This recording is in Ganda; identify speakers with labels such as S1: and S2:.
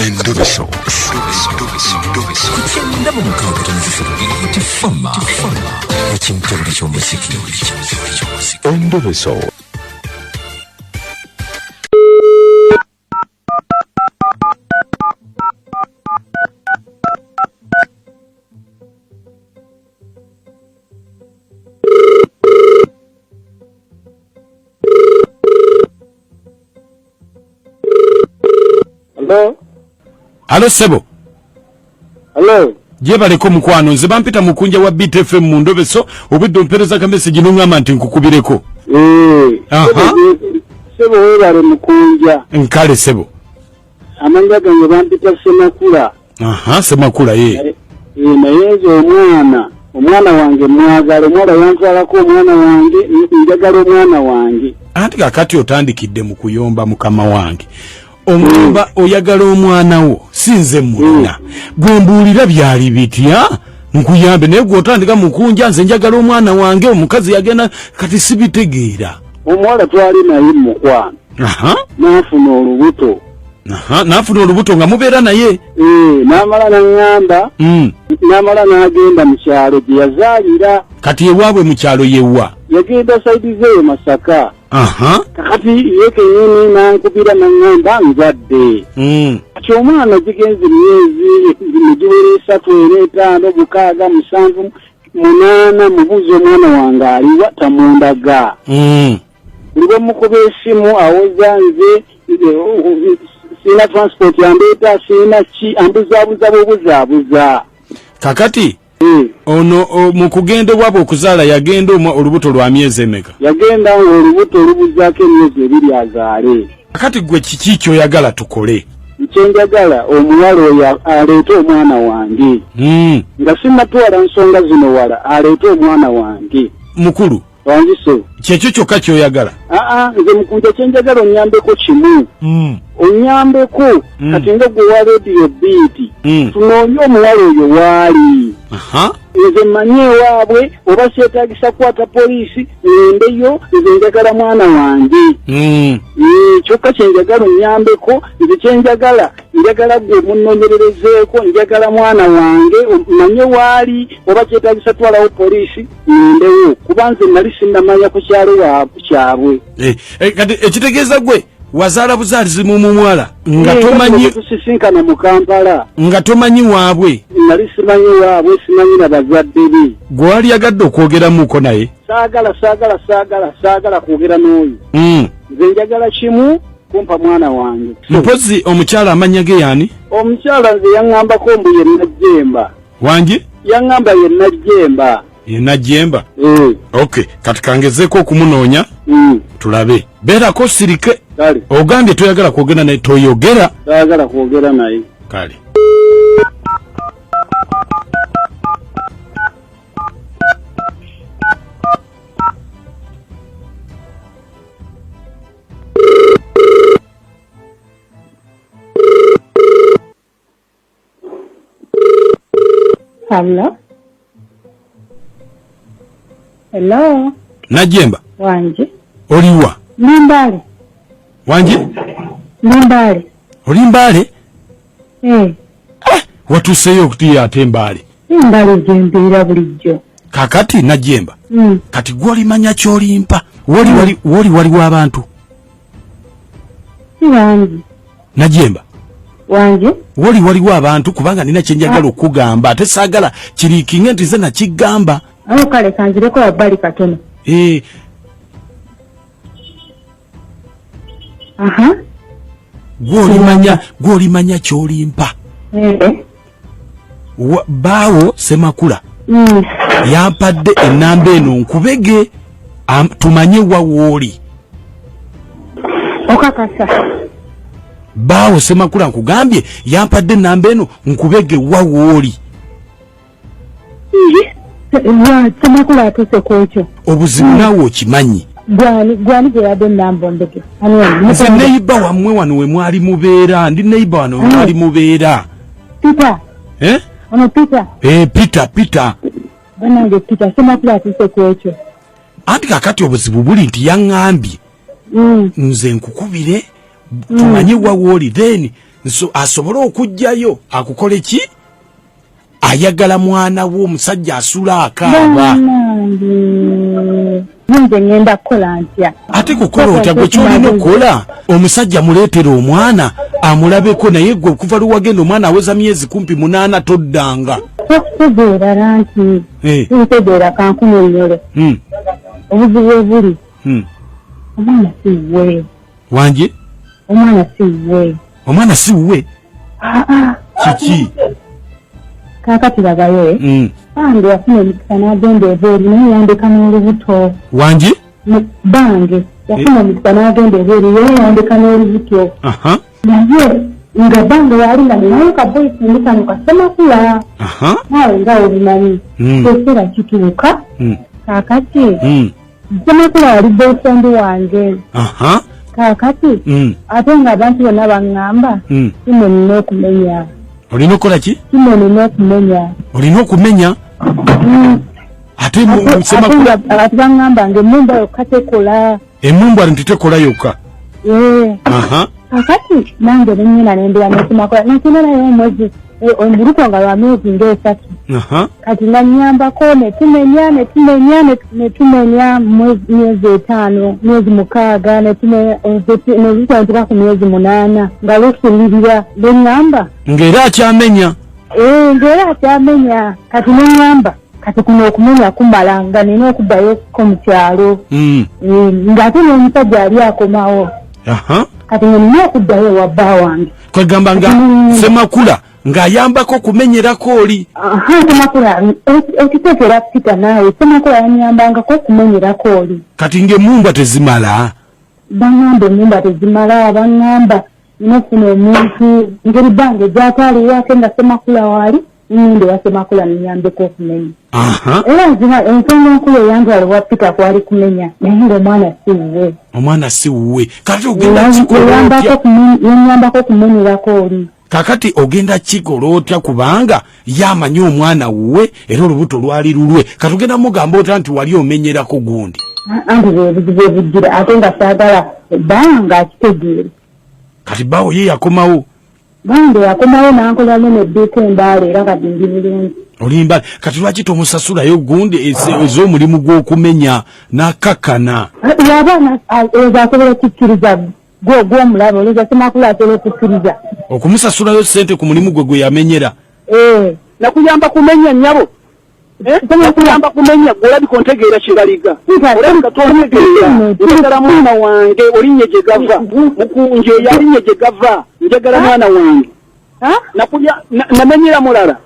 S1: Endobeso. Kutenda mu mukabira nzisoro tifama. Ekintu ky'omuziki. Endobeso.
S2: Hello Sebo.
S3: Hello.
S2: Jebaleko mukwano nze bampita mukunja wa BTFM mu Ndobeso obudde mpereza ka message nungamba nti nkukubireko.
S3: Aha. Sebo webale mukunja.
S2: Nkale Sebo.
S3: Amanya gange bampita Semakula.
S2: Aha, Semakula
S3: nayezo omwana wange mwagala omwana yantwalako omwana wange njagala omwana wange.
S2: Anti kakati otandikidde mu kuyomba mukama wange. Omumba oyagala omwana wo sinze mulina gwembuulira byali bitya nkuyambe naye gwotandika mukunja nze njagala omwana wange omukazi yagenda kati sibitegeera
S3: omuwala twali naye mukwano
S2: nafuna olubuto nga mubeera naye
S3: namala naŋŋamba namala n'agenda mu kyalo gye yazaalira
S2: kati ewaabwe mu kyalo yewa
S3: yagenda saidi zeyo Masaka kakati ye kenyini nankubira naŋŋamba nzadde kati omwana gigenze myezi giwera 3, 4, 5, 6, 7, 8 mubuuza omwana wange aliwa tamundaga buli bwe mukuba esimu awoza nze sina transport yandeeta sina ki ambuzaabuza bwobuzaabuza
S2: kakati ono mukugende wabo okuzaala yagenda olubuto lwa myezi emeka
S3: yagenda olubuto olubuzaako emyezi 2 azaale
S2: kakati gwe kiki kyoyagala tukole
S3: kyenjagala omuwala oyo aleete omwana wange nga sinnatwala nsonga zino wala aleete omwana wange
S2: mukulu
S3: wangiso
S2: kyekyo kyokka kyoyagala
S3: nze mukunja kyenjagala onyambeko kimu onyambeko kati nga gwe wa radio beat tunoonye omuwala oyo waali nze manye ewaabwe oba kyetaagisa kukwata poliisi ngendeyo nze njagala mwana wange kyokka kyenjagala onyambeko nze kyenjagala njagala gwe munnoonyererezeeko njagala mwana wange manye waali oba kyetaagisa twalawo poliisi ngendewo kuba nze nali sinnamanya ku kyalo kyabwe
S2: kati ekitegeeza gwe wazaala buzaalizi mu muwala nga tomanyi
S3: tusisinkana mu Kampala
S2: nga tomanyi waabwe
S3: nali simanyi waabwe simanyi na bazadde be
S2: gwe wali yagadde okwogeramuko naye saagala kwogera n'oyo nze njagala kimu kumpa mwana wange mpozi omukyala amanya ge yaani
S3: omukyala nze yaŋŋambako mbu ye Najjemba
S2: wangi
S3: yaŋŋamba ye Najjemba
S2: Najjemba okay kati kangezeeko okumunoonya tulabe beerako sirike ogambye toyagala kwogera naye toyogera
S3: toyagala kwogera naye
S2: kale
S4: Hello.
S2: Najjemba.
S4: Wanje.
S2: Oliwa.
S4: Mbale.
S2: Wanje?
S4: Mbale.
S2: Oli Mbale? Watuseyo okutia ate Mbale.
S4: Mbale jembeera bulijjo.
S2: Kakati Najjemba. Kati gwoli manya kyolimpa. Waliwo abantu.
S4: Wanje.
S2: Najjemba.
S4: Wanje.
S2: Waliwo abantu kubanga nina kyenjagala okugamba ate saagala kiriikinge nti nze nakigamba.
S4: Kale kanzireko wabbali katono.
S2: Gwolimanya kyolimpa. Baawo Semakula yampadde ennamba eno nkubege tumanye wawooli.
S4: Okakasa.
S2: Baawo Semakula nkugambye yampadde ennamba eno nkubege wawooli.
S4: Semakula atuse kwekyo.
S2: Obuzibu naawe okimanyi.
S4: Gwani gye yadde ennamba mbege.
S2: Nze neiba wammwe wano we mwali mubeera. Ndi neiba wano we mwali mubeera.
S4: Peter. Ono Peter.
S2: Peter.
S4: Banange Peter Semakula atuse kwekyo.
S2: Anti kakati obuzibu buli nti yaŋŋambye nze nkukubire tumanye wawooli then nso asobole okujjayo akukole ki ayagala mwana wo omusajja asula akaaba
S4: nze ngenda kukola ntya
S2: ate kukola otya gwe kyolina okukola omusajja muleetera omwana amulabeko naye gwe okuva luwagenda omwana aweza myezi kumpi 8 toddanga
S4: okutegeera lanti ntegeera kankunyonyole obuzibu obuli omwana siwe
S2: wanje omwana siwe kiki
S4: kakati bagayo bange yafuna emikisa n'agenda ebweru naye yandeka n'olubuto
S2: wanje
S4: bange yafuna emikisa n'agenda ebweru naye yandeka n'olubuto naye nga bange yali nga ninayo kaboyfriend kano kasemakula nawe nga obimanyi ekiseera kituuka kakati semakula yali boyfriend wange kakati ate nga abantu bonna baŋŋamba kino nina okumenya
S2: olina okukola ki
S4: kino nina okumenya
S2: olina okumenya ate semakula
S4: abantu baŋŋamba nga emmumba yokka tekola
S2: emmumba ntitekola yokka
S4: kakati nange nenyina nendera nekimakola nakinerayo omwezi omuluko nga lwa myezi ng'esatu kati nanyambako netumenya myezi 5 myezi 6 nezikwantira ku myezi 8 nga lusulirira neŋŋamba
S2: ng'era akyamenya
S4: ng'era akyamenya kati neŋŋamba kati kuno okumenya kumala nga nina okuddayo ko mu kyalo ng'ate n'omusajja ali akomawo kati nina okuddayo wa bba wange
S2: kwegamba nga semakula ng'ayambako kumenyerako oli
S4: semakula okitegeera Peter naawe semakula yanyambangako okumenyerako oli
S2: kati ng'emmumba tezimala
S4: baŋŋamba emmumba tezimala baŋŋamba nofuna omuntu ngeri bange gyatwaliwako nga semakula waali ninde wa semakula ninyambeko okumenya era ensonga enkulu eyantwala wa Peter kwali kumenya naye ng'omwana
S2: omwana si wuwe kati ogenda
S4: yanyambako okumenyerako oli
S2: kakati ogenda kikola otya kubanga yamanyi omwana wuwe era olubuto lwali lulwe kati ogenda mugamba otya nti wali omenyerako gundi
S4: anti bwebuzibu ebujjira ate nga saagala ebbanga akitegeere
S2: kati bawo ye yakomawo
S4: bange yakomawo nankolayo nedduuka embaala era kati ndi bulungi
S2: olimba kati lwaki tomusasulayo gundi ez'omulimu gw'okumenya n'akakkana
S4: yabaana asobola okukkiriza gw'omulaba oleza semakula asobola okukkiriza
S2: okumusasulayo ssente ku mulimu gwe yamenyera
S3: nakuyamba kumenya nnyabo nakuyamba kumenya gwolabika ontegeera kibaliga olabika tontegeera njagala mwana wange olinnye gye gava mukunje yalinye gye gava njagala mwana wange namenyera mulala